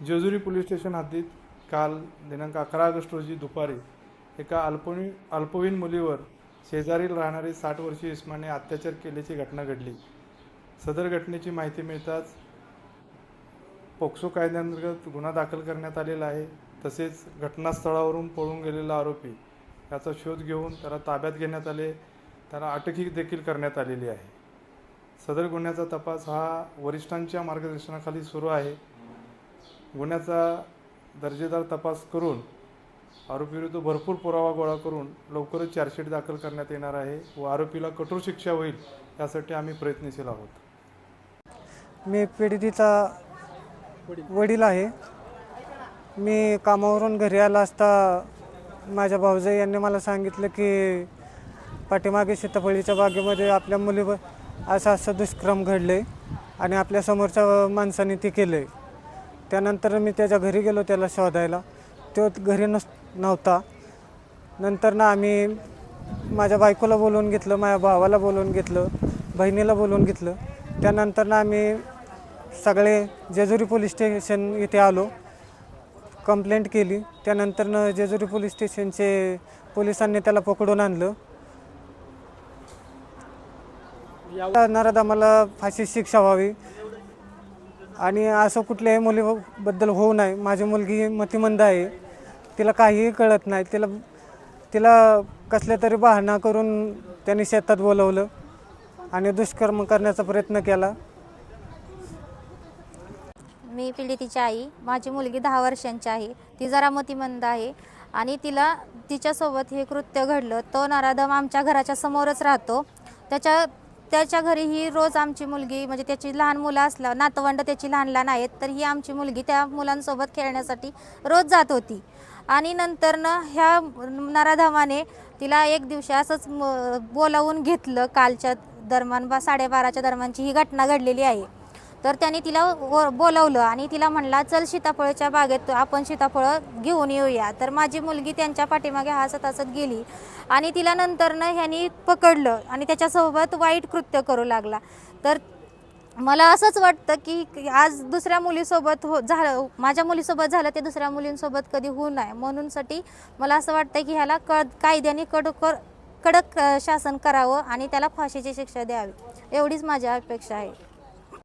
Jejuri police station हद्दीत काल दिनांक 11 ऑगस्ट रोजी दुपारी एका अल्पवयीन मुलीवर शेजारील राहणारी 60 वर्षीय इस्माने अत्याचार केल्याची घटना घडली। सदर घटनेची माहिती मिळताच पोक्सो कायद्याअंतर्गत गुन्हा दाखल करण्यात आलेला आहे। तसेच घटनास्थळावरून पळून गेलेला आरोपी याचा शोध घेऊन त्याला ताब्यात घेण्यात आले, त्याला अटक देखील करण्यात आलेली आहे। सदर गुन्ह्याचा तपास हा वरिष्ठांच्या मार्गदर्शनाखाली सुरू आहे। गुन्ह्याचा दर्जेदार तपास करून आरोपीविरुद्ध भरपूर पुरावा गोळा करून लवकरच चार्जशीट दाखल करण्यात येणार आहे व आरोपीला कठोर शिक्षा होईल यासाठी आम्ही प्रयत्नशील आहोत। मी पीडितेचा वडील आहे। मी कामावरून घरी आला असता माझ्या भाऊजाई यांनी मला सांगितलं की पाठीमागे सीताफळीच्या बागेमध्ये आपल्या मुलीवर असं दुष्कर्म घडले आणि आपल्या समोरच्या माणसाने ते केले। त्यानंतर मी त्याच्या घरी गेलो त्याला शोधायला, तो घरी नव्हता। नंतर आम्ही माझ्या बायकोला बोलवून घेतलं, माझ्या भावाला बोलवून घेतलं, बहिणीला बोलवून घेतलं। त्यानंतर आम्ही सगळे जेजुरी पोलीस स्टेशन इथे आलो, कंप्लेंट केली। त्यानंतर जेजुरी पोलीस स्टेशनचे पोलिसांनी त्याला पकडून आणलं। नराधमाला फाशी शिक्षा व्हावी आणि असं कुठल्याही मुलीबद्दल होऊ नये। माझी मुलगी मतिमंद आहे, तिला काहीही कळत नाही। तिला कसल्या तरी बहाणा करून त्यांनी शेतात बोलवलं आणि दुष्कर्म करण्याचा प्रयत्न केला। मी पीडितेची आई, माझी मुलगी 10 वर्षांची आहे। ती जरा मतिमंद आहे आणि तिच्यासोबत हे कृत्य घडलं। तो नराधम आमच्या घराच्या समोरच राहतो। त्याच्या घरी ही रोज आमची मुलगी, म्हणजे त्याची लहान मुलं असला नातवंड त्याची लहान आहेत, तर ही आमची मुलगी त्या मुलांसोबत खेळण्यासाठी रोज जात होती। आणि नंतर ह्या नराधमाने तिला एक दिवशी असंच बोलावून घेतलं। कालच्या दरम्यान 12:30च्या दरम्यानची ही घटना घडलेली आहे। तर त्याने तिला बोलवलं आणि तिला म्हणला, चल सीताफळच्या बागेत आपण सीताफळं घेऊन येऊया। तर माझी मुलगी त्यांच्या पाठीमागे हसत हसत गेली आणि तिला नंतर ह्यानी पकडलं आणि त्याच्यासोबत वाईट कृत्य करू लागला। तर मला असंच वाटतं की आज दुसऱ्या मुलीसोबत झालं, माझ्या मुलीसोबत झालं, ते दुसऱ्या मुलींसोबत कधी होऊ नये म्हणूनसाठी मला असं वाटतं की ह्याला कायद्याने कडक शासन करावं आणि त्याला फाशीची शिक्षा द्यावी, एवढीच माझी अपेक्षा आहे।